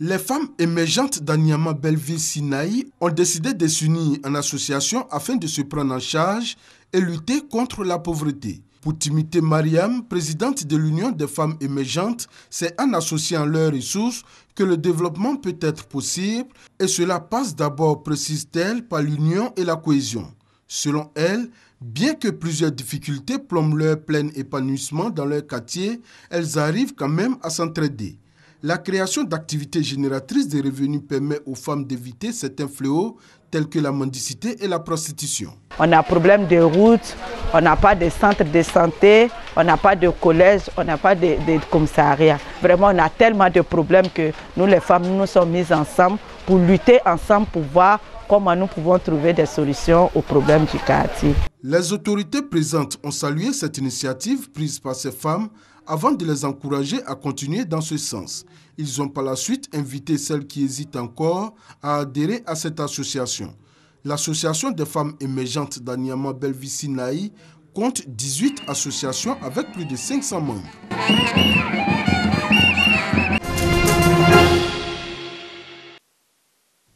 Les femmes émergentes d'Anyama Belleville Sinaï ont décidé de s'unir en association afin de se prendre en charge et lutter contre la pauvreté. Pour Timité Mariam, présidente de l'Union des femmes émergentes, c'est en associant leurs ressources que le développement peut être possible et cela passe d'abord, précise-t-elle, par l'union et la cohésion. Selon elle, bien que plusieurs difficultés plombent leur plein épanouissement dans leur quartier, elles arrivent quand même à s'entraider. La création d'activités génératrices de revenus permet aux femmes d'éviter certains fléaux tels que la mendicité et la prostitution. On a un problème de route, on n'a pas de centre de santé, on n'a pas de collège, on n'a pas de commissariat. Vraiment, on a tellement de problèmes que nous, les femmes, nous nous sommes mises ensemble pour lutter ensemble, pour voir comment nous pouvons trouver des solutions aux problèmes du quartier. Les autorités présentes ont salué cette initiative prise par ces femmes avant de les encourager à continuer dans ce sens. Ils ont par la suite invité celles qui hésitent encore à adhérer à cette association. L'association des femmes émergentes d'Anyama Belleville Sinaï compte 18 associations avec plus de 500 membres.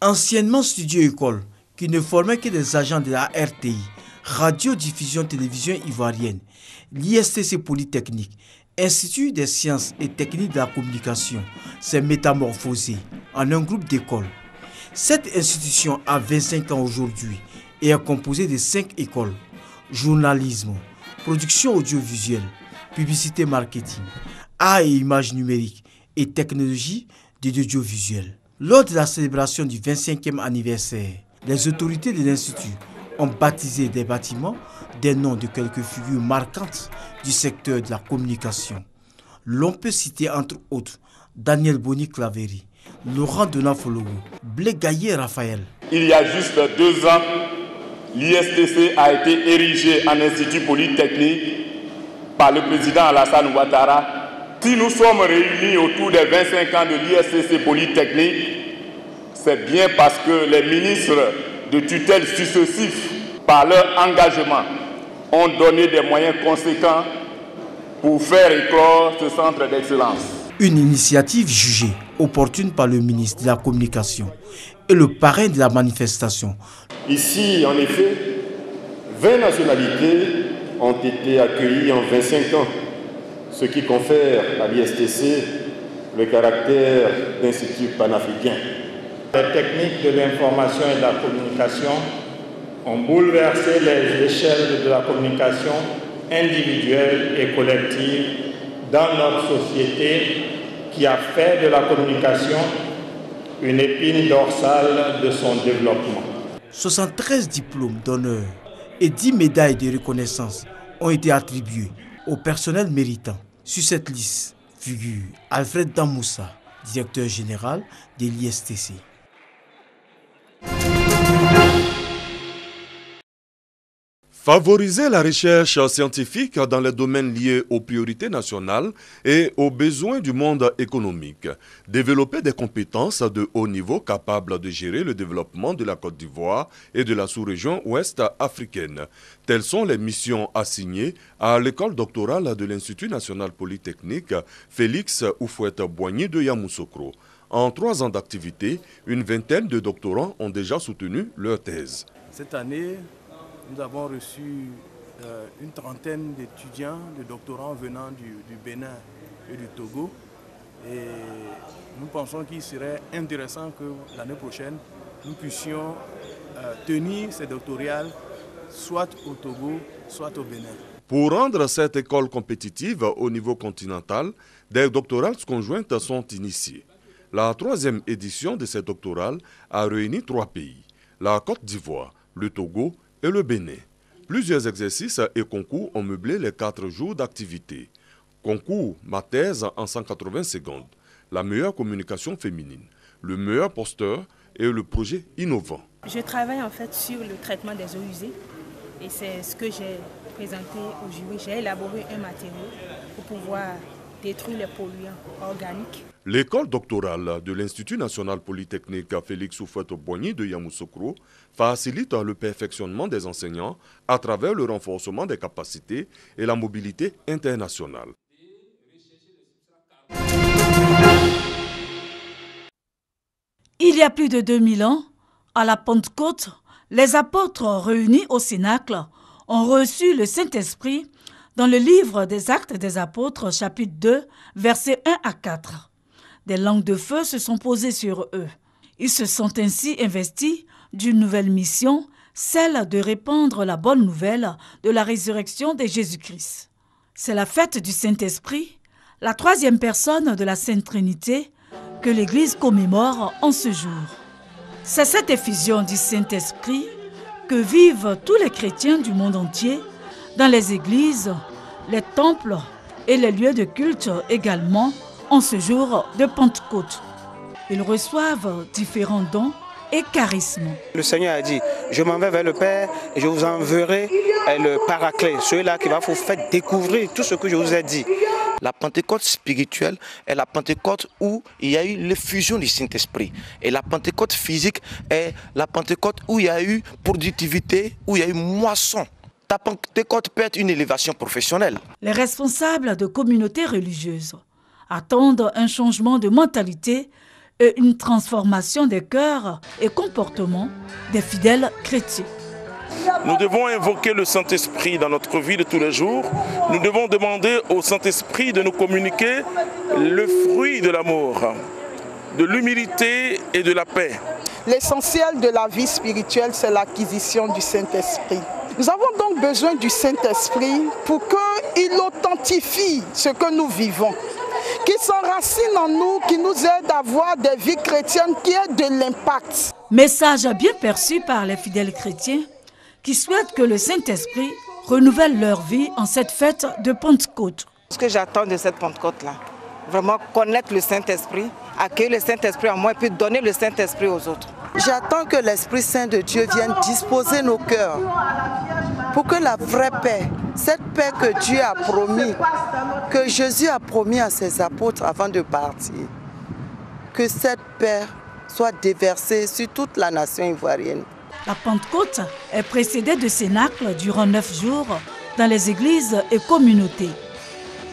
Anciennement studio-école, qui ne formait que des agents de la RTI, Radio-Diffusion Télévision Ivoirienne, l'ISTC Polytechnique, Institut des sciences et techniques de la communication, s'est métamorphosé en un groupe d'écoles. Cette institution a 25 ans aujourd'hui et est composée de 5 écoles: journalisme, production audiovisuelle, publicité marketing, art et images numériques et technologie de l'audiovisuel. Lors de la célébration du 25e anniversaire, les autorités de l'Institut ont baptisé des bâtiments des noms de quelques figures marquantes du secteur de la communication. L'on peut citer entre autres Daniel Boni-Claveri, Laurent Donafologo, Blé Gaillet-Raphaël. Il y a juste 2 ans, l'ISTC a été érigé en institut polytechnique par le président Alassane Ouattara. Si nous sommes réunis autour des 25 ans de l'ISTC Polytechnique, c'est bien parce que les ministres de tutelle successifs, par leur engagement, ont donné des moyens conséquents pour faire éclore ce centre d'excellence. Une initiative jugée opportune par le ministre de la Communication et le parrain de la manifestation. Ici, en effet, 20 nationalités ont été accueillies en 25 ans, ce qui confère à l'ISTC le caractère d'institut panafricain. Les techniques de l'information et de la communication ont bouleversé les échelles de la communication individuelle et collective dans notre société, qui a fait de la communication une épine dorsale de son développement. 73 diplômes d'honneur et 10 médailles de reconnaissance ont été attribués au personnel méritant. Sur cette liste figure Alfred Damoussa, directeur général de l'ISTC. Favoriser la recherche scientifique dans les domaines liés aux priorités nationales et aux besoins du monde économique. Développer des compétences de haut niveau capables de gérer le développement de la Côte d'Ivoire et de la sous-région ouest africaine. Telles sont les missions assignées à l'école doctorale de l'Institut national polytechnique Félix Houphouët-Boigny de Yamoussoukro. En 3 ans d'activité, une vingtaine de doctorants ont déjà soutenu leur thèse. Cette année, nous avons reçu une trentaine d'étudiants, de doctorants venant du Bénin et du Togo. Et nous pensons qu'il serait intéressant que l'année prochaine, nous puissions tenir ces doctorales soit au Togo, soit au Bénin. Pour rendre cette école compétitive au niveau continental, des doctorales conjointes sont initiées. La 3e édition de ces doctorales a réuni 3 pays, la Côte d'Ivoire, le Togo et le Bénin. Plusieurs exercices et concours ont meublé les 4 jours d'activité. Concours, ma thèse en 180 secondes, la meilleure communication féminine, le meilleur posteur et le projet innovant. Je travaille en fait sur le traitement des eaux usées et c'est ce que j'ai présenté au jury. J'ai élaboré un matériau pour pouvoir détruire les polluants organiques. L'école doctorale de l'Institut national polytechnique Félix Houphouët-Boigny de Yamoussoukro facilite le perfectionnement des enseignants à travers le renforcement des capacités et la mobilité internationale. Il y a plus de 2000 ans, à la Pentecôte, les apôtres réunis au Cénacle ont reçu le Saint-Esprit dans le livre des Actes des Apôtres, chapitre 2, versets 1 à 4. Des langues de feu se sont posées sur eux. Ils se sont ainsi investis d'une nouvelle mission, celle de répandre la bonne nouvelle de la résurrection de Jésus-Christ. C'est la fête du Saint-Esprit, la troisième personne de la Sainte Trinité, que l'Église commémore en ce jour. C'est cette effusion du Saint-Esprit que vivent tous les chrétiens du monde entier dans les églises, les temples et les lieux de culte également en ce jour de Pentecôte. Ils reçoivent différents dons et charismes. Le Seigneur a dit, je m'en vais vers le Père et je vous enverrai le Paraclet, celui-là qui va vous faire découvrir tout ce que je vous ai dit. La Pentecôte spirituelle est la Pentecôte où il y a eu l'effusion du Saint-Esprit. Et la Pentecôte physique est la Pentecôte où il y a eu productivité, où il y a eu moisson. Ta Pentecôte peut être une élévation professionnelle. Les responsables de communautés religieuses attendent un changement de mentalité et une transformation des cœurs et comportements des fidèles chrétiens. Nous devons invoquer le Saint-Esprit dans notre vie de tous les jours. Nous devons demander au Saint-Esprit de nous communiquer le fruit de l'amour, de l'humilité et de la paix. L'essentiel de la vie spirituelle, c'est l'acquisition du Saint-Esprit. Nous avons donc besoin du Saint-Esprit pour qu'il authentifie ce que nous vivons, qu'il s'enracine en nous, qu'il nous aide à avoir des vies chrétiennes qui aient de l'impact. Message bien perçu par les fidèles chrétiens qui souhaitent que le Saint-Esprit renouvelle leur vie en cette fête de Pentecôte. Ce que j'attends de cette Pentecôte-là, vraiment connaître le Saint-Esprit, accueillir le Saint-Esprit en moi et puis donner le Saint-Esprit aux autres. J'attends que l'Esprit Saint de Dieu vienne disposer nos cœurs pour que la vraie paix, cette paix que Dieu a promis, que Jésus a promis à ses apôtres avant de partir, que cette paix soit déversée sur toute la nation ivoirienne. La Pentecôte est précédée de cénacles durant 9 jours dans les églises et communautés.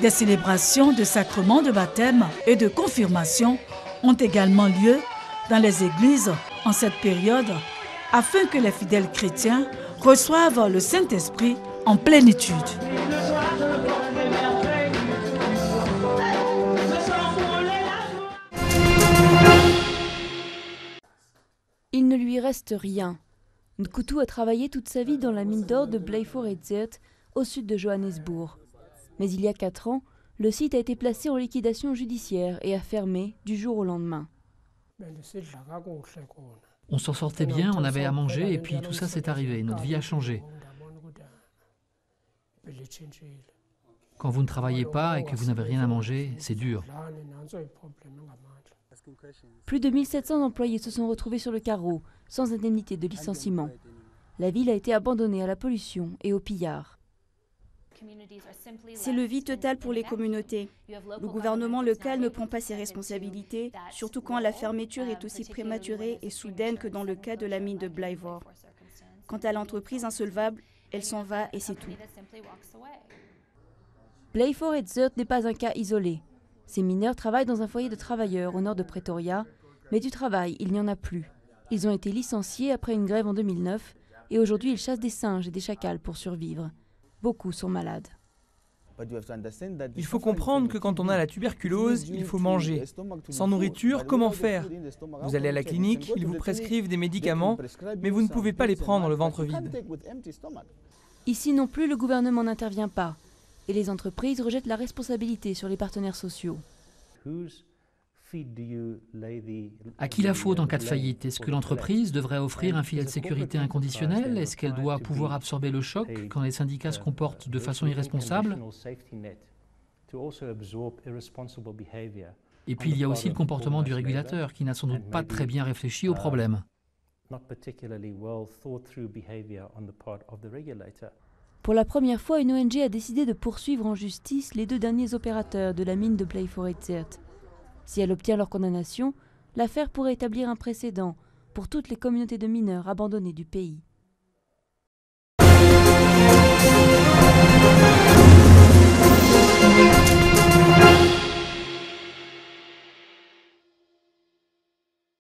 Des célébrations de sacrements de baptême et de confirmation ont également lieu dans les églises en cette période afin que les fidèles chrétiens reçoivent le Saint-Esprit en plénitude. Il ne lui reste rien. Nkutu a travaillé toute sa vie dans la mine d'or de Blyforedzert, au sud de Johannesburg. Mais il y a 4 ans, le site a été placé en liquidation judiciaire et a fermé du jour au lendemain. On s'en sortait bien, on avait à manger et puis tout ça s'est arrivé, notre vie a changé. Quand vous ne travaillez pas et que vous n'avez rien à manger, c'est dur. Plus de 1700 employés se sont retrouvés sur le carreau, sans indemnité de licenciement. La ville a été abandonnée à la pollution et au pillard. C'est le vide total pour les communautés. Le gouvernement local ne prend pas ses responsabilités, surtout quand la fermeture est aussi prématurée et soudaine que dans le cas de la mine de Blyvor. Quant à l'entreprise insolvable, elle s'en va et c'est tout. Blyforedzert n'est pas un cas isolé. Ces mineurs travaillent dans un foyer de travailleurs au nord de Pretoria, mais du travail, il n'y en a plus. Ils ont été licenciés après une grève en 2009 et aujourd'hui ils chassent des singes et des chacals pour survivre. Beaucoup sont malades. Il faut comprendre que quand on a la tuberculose, il faut manger. Sans nourriture, comment faire? Vous allez à la clinique, ils vous prescrivent des médicaments, mais vous ne pouvez pas les prendre le ventre vide. Ici non plus, le gouvernement n'intervient pas. Et les entreprises rejettent la responsabilité sur les partenaires sociaux. À qui la faute en cas de faillite? Est-ce que l'entreprise devrait offrir un filet de sécurité inconditionnel? Est-ce qu'elle doit pouvoir absorber le choc quand les syndicats se comportent de façon irresponsable? Et puis il y a aussi le comportement du régulateur qui n'a sans doute pas très bien réfléchi au problème. Pour la première fois, une ONG a décidé de poursuivre en justice les 2 derniers opérateurs de la mine de Blyforedzert. Si elle obtient leur condamnation, l'affaire pourrait établir un précédent pour toutes les communautés de mineurs abandonnés du pays.